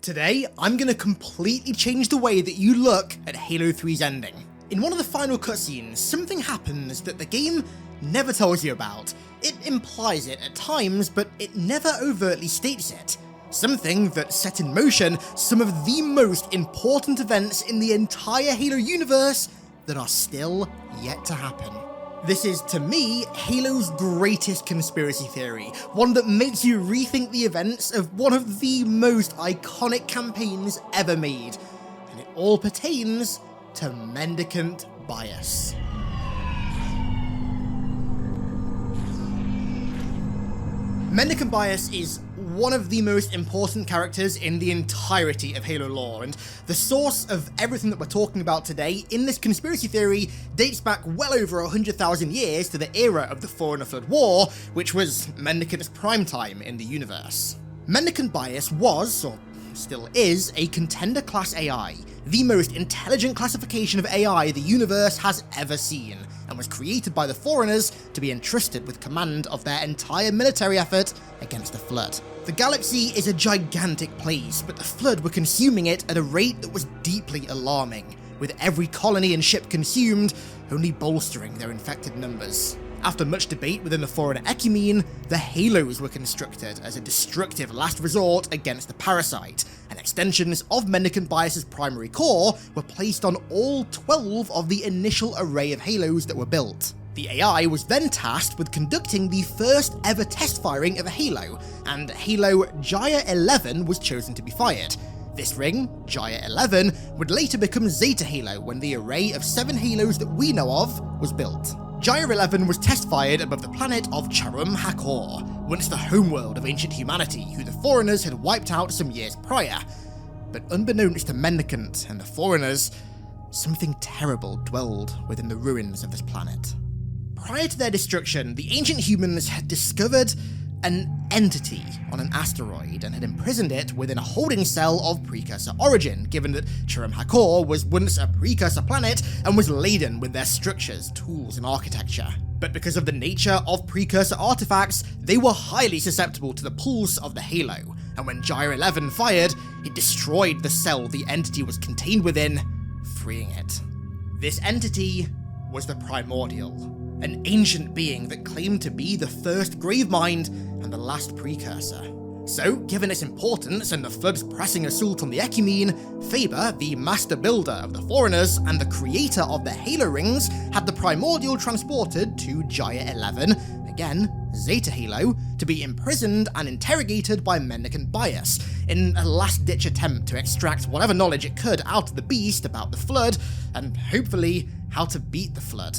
Today, I'm going to completely change the way that you look at Halo 3's ending. In one of the final cutscenes, something happens that the game never tells you about. It implies it at times, but it never overtly states it. Something that set in motion some of the most important events in the entire Halo universe that are still yet to happen. This is, to me, Halo's greatest conspiracy theory, one that makes you rethink the events of one of the most iconic campaigns ever made, and it all pertains to Mendicant bias. Mendicant bias is one of the most important characters in the entirety of Halo lore, and the source of everything that we're talking about today in this conspiracy theory dates back well over 100,000 years to the era of the Forerunner Flood War, which was Mendicant's prime time in the universe. Mendicant bias was, or still is, a contender class AI, the most intelligent classification of AI the universe has ever seen, and was created by the Forerunners to be entrusted with command of their entire military effort against the Flood. The galaxy is a gigantic place, but the Flood were consuming it at a rate that was deeply alarming, with every colony and ship consumed only bolstering their infected numbers. After much debate within the Forerunner Ecumene, the Halos were constructed as a destructive last resort against the parasite, and extensions of Mendicant Bias's primary core were placed on all 12 of the initial array of Halos that were built. The AI was then tasked with conducting the first ever test firing of a Halo, and Halo Jaya 11 was chosen to be fired. This ring, Jaya 11, would later become Zeta Halo when the array of 7 Halos that we know of was built. Jaya 11 was test-fired above the planet of Charum Hakor, once the homeworld of ancient humanity who the Forerunners had wiped out some years prior. But unbeknownst to Mendicant and the Forerunners, something terrible dwelled within the ruins of this planet. Prior to their destruction, the ancient humans had discovered an entity on an asteroid and had imprisoned it within a holding cell of precursor origin, given that Charum Hakor was once a precursor planet and was laden with their structures, tools, and architecture. But because of the nature of precursor artifacts, they were highly susceptible to the pulse of the Halo, and when Jaya 11 fired, it destroyed the cell the entity was contained within, freeing it. This entity was the Primordial, an ancient being that claimed to be the first Gravemind and the last precursor. So, given its importance and the Flood's pressing assault on the Ecumene, Faber, the master builder of the Forerunners and the creator of the Halo Rings, had the Primordial transported to Jaya 11, again, Zeta Halo, to be imprisoned and interrogated by Mendicant Bias, in a last-ditch attempt to extract whatever knowledge it could out of the beast about the Flood, and hopefully, how to beat the Flood.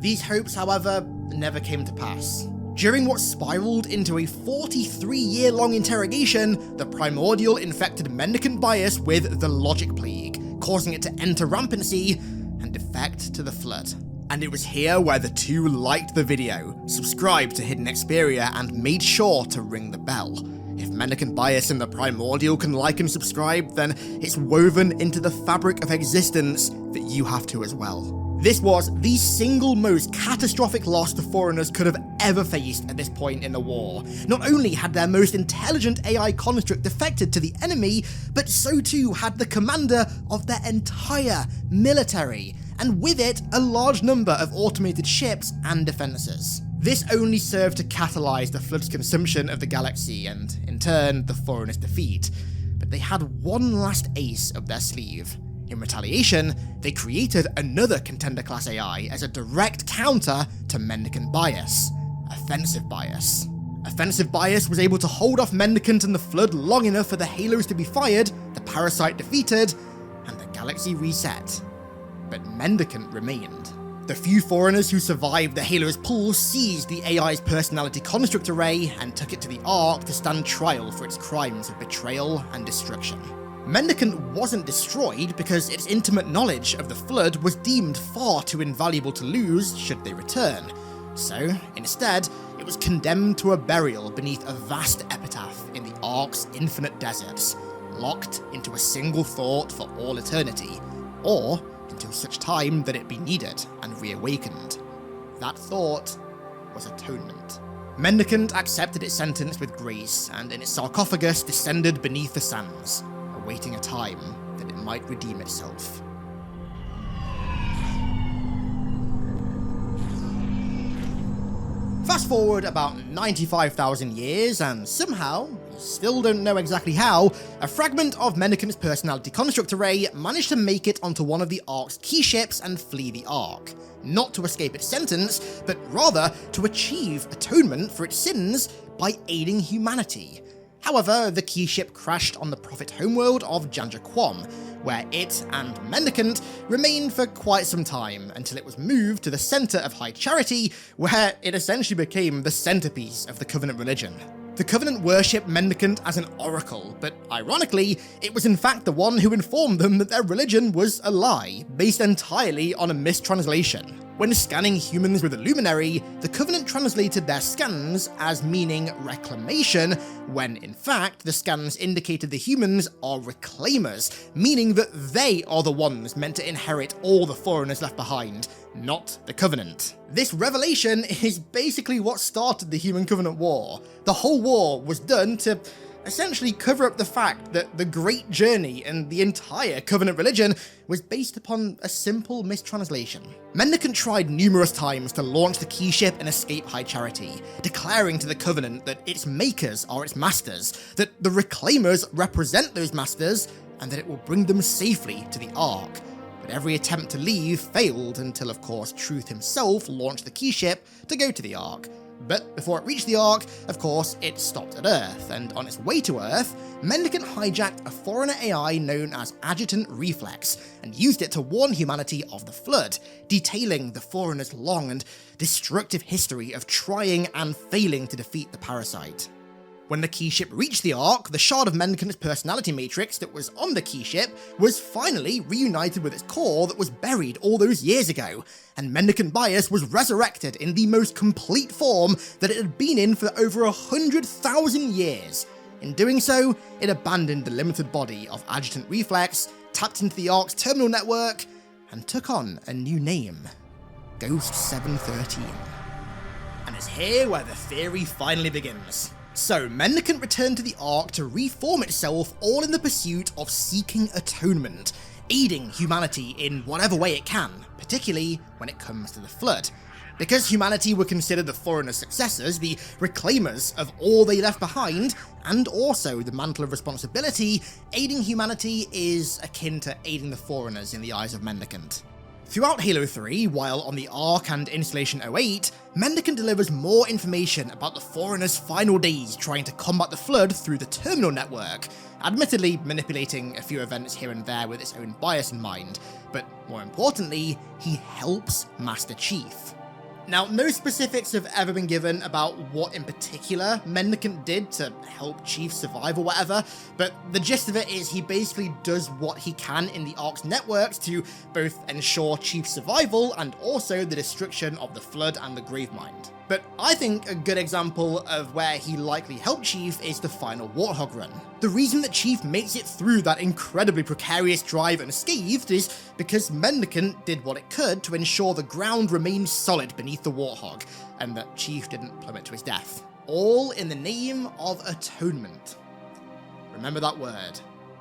These hopes, however, never came to pass. During what spiraled into a 43-year-long interrogation, the Primordial infected Mendicant Bias with the Logic Plague, causing it to enter rampancy and defect to the Flood. And it was here where the two liked the video, subscribed to HiddenXperia, and made sure to ring the bell. If Mendicant Bias and the Primordial can like and subscribe, then it's woven into the fabric of existence that you have to as well. This was the single most catastrophic loss the Forerunners could have ever faced at this point in the war. Not only had their most intelligent AI construct defected to the enemy, but so too had the commander of their entire military, and with it a large number of automated ships and defences. This only served to catalyse the Flood's consumption of the galaxy and, in turn, the Forerunners' defeat. But they had one last ace up their sleeve. In retaliation, they created another contender-class AI as a direct counter to Mendicant Bias, Offensive Bias. Offensive Bias was able to hold off Mendicant and the Flood long enough for the Halos to be fired, the parasite defeated, and the galaxy reset. But Mendicant remained. The few Forerunners who survived the Halo's pull seized the AI's personality construct array and took it to the Ark to stand trial for its crimes of betrayal and destruction. Mendicant wasn't destroyed because its intimate knowledge of the Flood was deemed far too invaluable to lose should they return. So, instead, it was condemned to a burial beneath a vast epitaph in the Ark's infinite deserts, locked into a single thought for all eternity, or until such time that it be needed and reawakened. That thought was atonement. Mendicant accepted its sentence with grace, and in its sarcophagus descended beneath the sands, awaiting a time that it might redeem itself. Fast forward about 95,000 years, and somehow, we still don't know exactly how, a fragment of Mendicant's personality construct array managed to make it onto one of the Ark's key ships and flee the Ark. Not to escape its sentence, but rather to achieve atonement for its sins by aiding humanity. However, the key ship crashed on the Prophet homeworld of Janjaquam, where it and Mendicant remained for quite some time until it was moved to the center of High Charity, where it essentially became the centerpiece of the Covenant religion. The Covenant worshipped Mendicant as an oracle, but ironically, it was in fact the one who informed them that their religion was a lie, based entirely on a mistranslation. When scanning humans with a luminary, the Covenant translated their scans as meaning reclamation, when in fact the scans indicated the humans are reclaimers, meaning that they are the ones meant to inherit all the foreigners left behind, not the Covenant. This revelation is basically what started the Human-Covenant War. The whole war was done to essentially cover up the fact that the Great Journey and the entire Covenant religion was based upon a simple mistranslation. Mendicant tried numerous times to launch the key ship and escape High Charity, declaring to the Covenant that its makers are its masters, that the Reclaimers represent those masters, and that it will bring them safely to the Ark. But every attempt to leave failed until, of course, Truth himself launched the key ship to go to the Ark. But before it reached the Ark, of course, it stopped at Earth, and on its way to Earth, Mendicant hijacked a foreigner AI known as Adjutant Reflex, and used it to warn humanity of the Flood, detailing the foreigner's long and destructive history of trying and failing to defeat the parasite. When the key ship reached the Ark, the shard of Mendicant's personality matrix that was on the key ship was finally reunited with its core that was buried all those years ago, and Mendicant Bias was resurrected in the most complete form that it had been in for over 100,000 years. In doing so, it abandoned the limited body of Adjutant Reflex, tapped into the Ark's terminal network, and took on a new name: Ghost 713. And it's here where the theory finally begins. So, Mendicant returned to the Ark to reform itself, all in the pursuit of seeking atonement, aiding humanity in whatever way it can, particularly when it comes to the Flood. Because humanity were considered the foreigner's successors, the reclaimers of all they left behind, and also the mantle of responsibility, aiding humanity is akin to aiding the foreigners in the eyes of Mendicant. Throughout Halo 3, while on the Ark and Installation 08, Mendicant delivers more information about the Foreigner's final days trying to combat the Flood through the terminal network, admittedly manipulating a few events here and there with its own bias in mind, but more importantly, he helps Master Chief. Now, no specifics have ever been given about what in particular Mendicant did to help Chief survive or whatever, but the gist of it is he basically does what he can in the Ark's networks to both ensure Chief's survival and also the destruction of the Flood and the Gravemind. But I think a good example of where he likely helped Chief is the final Warthog run. The reason that Chief makes it through that incredibly precarious drive unscathed is because Mendicant did what it could to ensure the ground remained solid beneath the Warthog, and that Chief didn't plummet to his death. All in the name of atonement. Remember that word,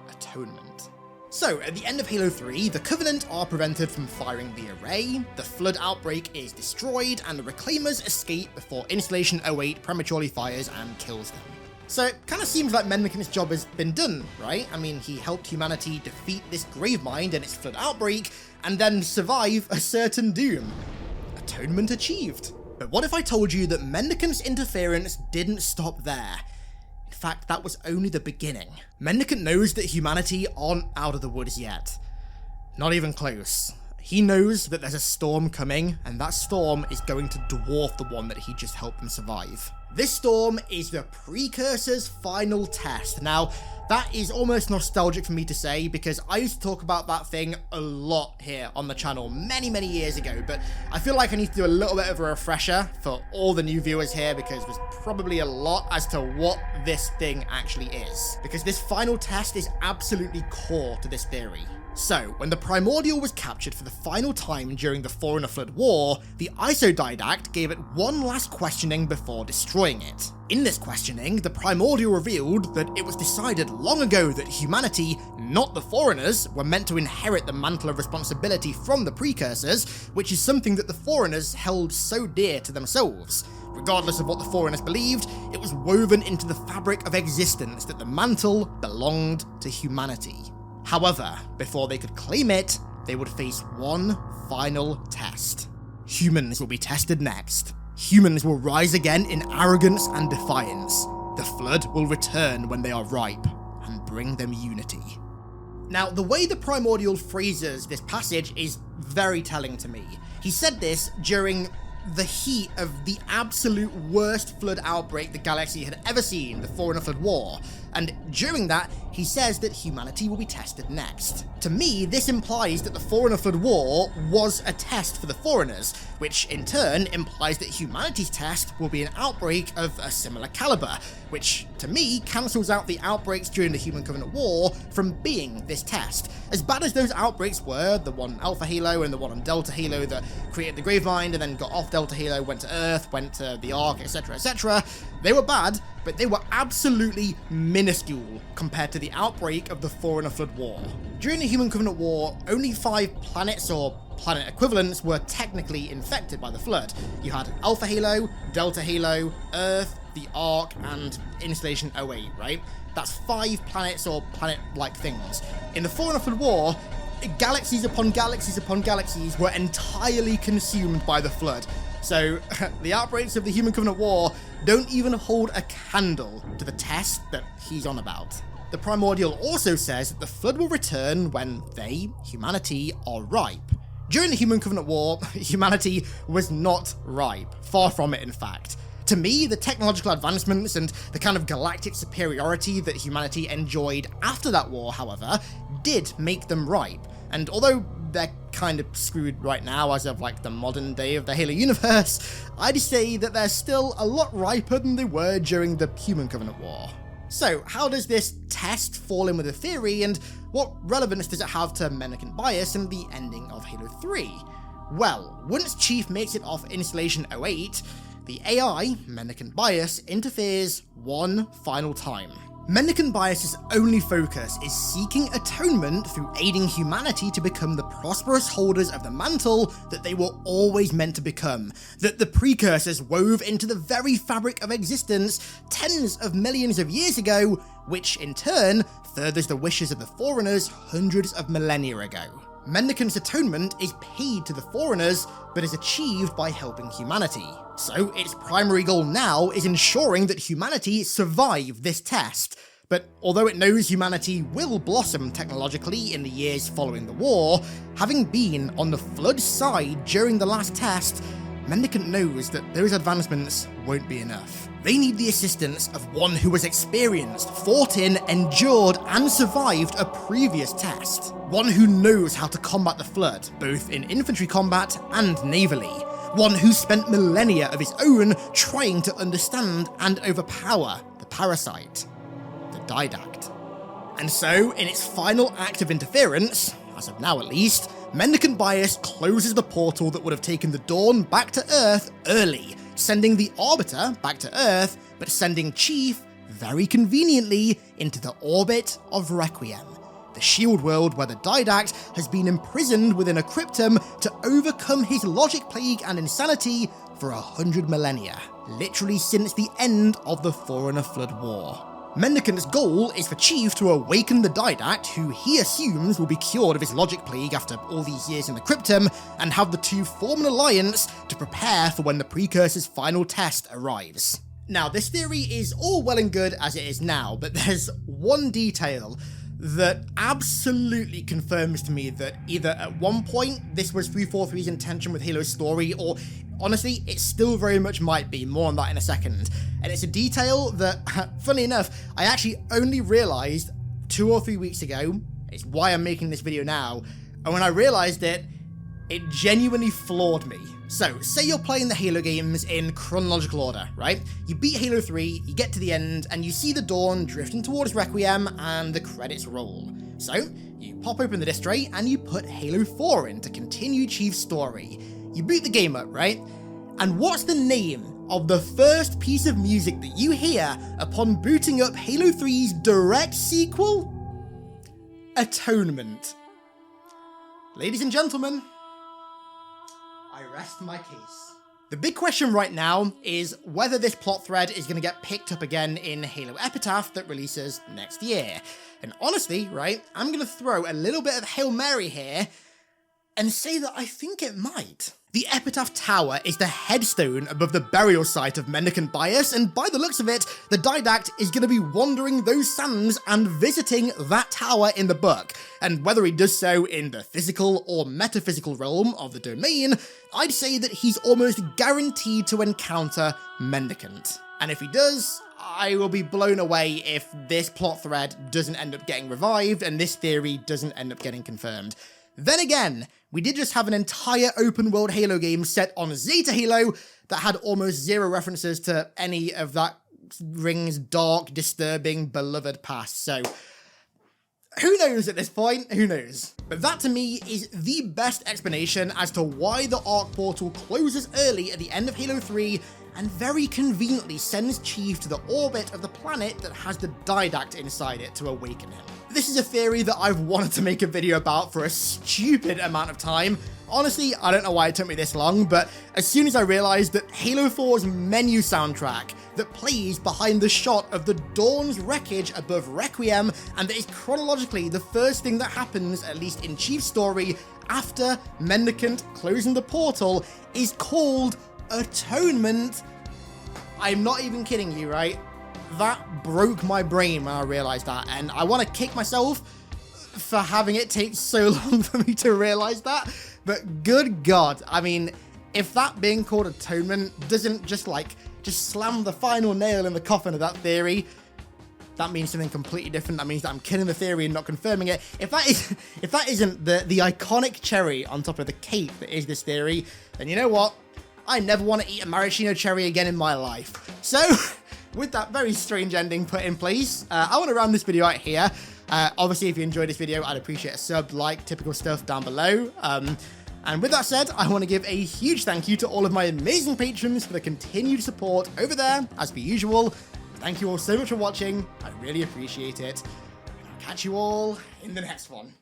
atonement. So, at the end of Halo 3, the Covenant are prevented from firing the array, the Flood outbreak is destroyed, and the Reclaimers escape before Installation 08 prematurely fires and kills them. So it kind of seems like Mendicant's job has been done, right? I mean, he helped humanity defeat this Gravemind and its Flood outbreak, and then survive a certain doom. Atonement achieved. But what if I told you that Mendicant's interference didn't stop there? In fact, that was only the beginning. Mendicant knows that humanity aren't out of the woods yet. Not even close. He knows that there's a storm coming, and that storm is going to dwarf the one that he just helped them survive. This storm is the Precursor's final test. Now, that is almost nostalgic for me to say, because I used to talk about that thing a lot here on the channel many years ago, but I feel like I need to do a little bit of a refresher for all the new viewers here, because there's probably a lot as to what this thing actually is. Because this final test is absolutely core to this theory. So, when the Primordial was captured for the final time during the Forerunner Flood War, the ISO-Didact gave it one last questioning before destroying it. In this questioning, the Primordial revealed that it was decided long ago that humanity, not the Forerunners, were meant to inherit the mantle of responsibility from the Precursors, which is something that the Forerunners held so dear to themselves. Regardless of what the Forerunners believed, it was woven into the fabric of existence that the mantle belonged to humanity. However, before they could claim it, they would face one final test. Humans will be tested next. Humans will rise again in arrogance and defiance. The Flood will return when they are ripe, and bring them unity. Now, the way the Primordial phrases this passage is very telling to me. He said this during the heat of the absolute worst flood outbreak the galaxy had ever seen, the Forerunner Flood War, and during that, he says that humanity will be tested next. To me, this implies that the Forerunner Flood War was a test for the Forerunners, which in turn implies that humanity's test will be an outbreak of a similar caliber, which to me cancels out the outbreaks during the Human Covenant War from being this test. As bad as those outbreaks were, the one on Alpha Halo and the one on Delta Halo that created the Gravemind and then got off Delta Halo, went to Earth, went to the Ark, etc., they were bad, but they were absolutely minuscule compared to the outbreak of the Forerunner Flood War. During the Human Covenant War, only 5 planets or planet equivalents were technically infected by the Flood. You had Alpha Halo, Delta Halo, Earth, the Ark, and Installation 08, right? That's 5 planets or planet-like things. In the Forerunner Flood War, galaxies upon galaxies upon galaxies were entirely consumed by the Flood. So, the outbreaks of the Human Covenant War don't even hold a candle to the test that he's on about. The Primordial also says that the Flood will return when they, humanity, are ripe. During the Human Covenant War, humanity was not ripe. Far from it, in fact. To me, the technological advancements and the kind of galactic superiority that humanity enjoyed after that war, however, did make them ripe. And although they're kind of screwed right now as of like the modern day of the Halo universe, I'd say that they're still a lot riper than they were during the Human Covenant War. So, how does this test fall in with the theory, and what relevance does it have to Mendicant Bias and the ending of Halo 3? Well, once Chief makes it off Installation 08, the AI, Mendicant Bias, interferes one final time. Mendicant Bias's only focus is seeking atonement through aiding humanity to become the prosperous holders of the mantle that they were always meant to become, that the Precursors wove into the very fabric of existence tens of millions of years ago, which in turn furthers the wishes of the Forerunners hundreds of millennia ago. Mendicant's atonement is paid to the Forerunners, but is achieved by helping humanity. So its primary goal now is ensuring that humanity survive this test. But although it knows humanity will blossom technologically in the years following the war, having been on the Flood side during the last test, Mendicant knows that those advancements won't be enough. They need the assistance of one who has experienced, fought in, endured, and survived a previous test. One who knows how to combat the Flood, both in infantry combat and navally. One who spent millennia of his own trying to understand and overpower the parasite, the Didact. And so, in its final act of interference, as of now at least, Mendicant Bias closes the portal that would have taken the Dawn back to Earth early, sending the Arbiter back to Earth, but sending Chief, very conveniently, into the orbit of Requiem, the shield world where the Didact has been imprisoned within a cryptum to overcome his logic plague and insanity for 100 millennia, literally since the end of the Forerunner Flood War. Mendicant's goal is for Chief to awaken the Didact, who he assumes will be cured of his logic plague after all these years in the cryptum, and have the two form an alliance to prepare for when the Precursor's final test arrives. Now, this theory is all well and good as it is now, but there's one detail that absolutely confirms to me that either at one point this was 343's intention with Halo's story, or honestly, it still very much might be. More on that in a second. And it's a detail that, funny enough, I actually only realised 2 or 3 weeks ago. It's why I'm making this video now. And when I realised it, it genuinely floored me. So, say you're playing the Halo games in chronological order, right? You beat Halo 3, you get to the end, and you see the Dawn drifting towards Requiem, and the credits roll. So, you pop open the disc tray and you put Halo 4 in to continue Chief's story. You boot the game up, right? And what's the name of the first piece of music that you hear upon booting up Halo 3's direct sequel? Atonement. Ladies and gentlemen, I rest my case. The big question right now is whether this plot thread is going to get picked up again in Halo Epitaph that releases next year. And honestly, right, I'm going to throw a little bit of Hail Mary here and say that I think it might. The Epitaph Tower is the headstone above the burial site of Mendicant Bias, and by the looks of it, the Didact is going to be wandering those sands and visiting that tower in the book. And whether he does so in the physical or metaphysical realm of the domain, I'd say that he's almost guaranteed to encounter Mendicant. And if he does, I will be blown away if this plot thread doesn't end up getting revived and this theory doesn't end up getting confirmed. Then again, we did just have an entire open world Halo game set on Zeta Halo that had almost zero references to any of that Ring's dark, disturbing, beloved past, so who knows at this point, who knows? But that to me is the best explanation as to why the Arc Portal closes early at the end of Halo 3 and very conveniently sends Chief to the orbit of the planet that has the Didact inside it to awaken him. This is a theory that I've wanted to make a video about for a stupid amount of time. Honestly, I don't know why it took me this long, but as soon as I realized that Halo 4's menu soundtrack that plays behind the shot of the Dawn's wreckage above Requiem, and that is chronologically the first thing that happens, at least in Chief's story, after Mendicant closing the portal, is called Atonement. I'm not even kidding you, right? That broke my brain when I realized that, and I want to kick myself for having it take so long for me to realize that, but good God, I mean, if that being called Atonement doesn't just slam the final nail in the coffin of that theory, that means something completely different. That means that I'm killing the theory and not confirming it. If that isn't the iconic cherry on top of the cake that is this theory, then you know what? I never want to eat a maraschino cherry again in my life. So, with that very strange ending put in place, I want to round this video out here. Obviously, if you enjoyed this video, I'd appreciate a sub, like, typical stuff down below. And with that said, I want to give a huge thank you to all of my amazing patrons for the continued support over there, as per usual. Thank you all so much for watching. I really appreciate it. I'll catch you all in the next one.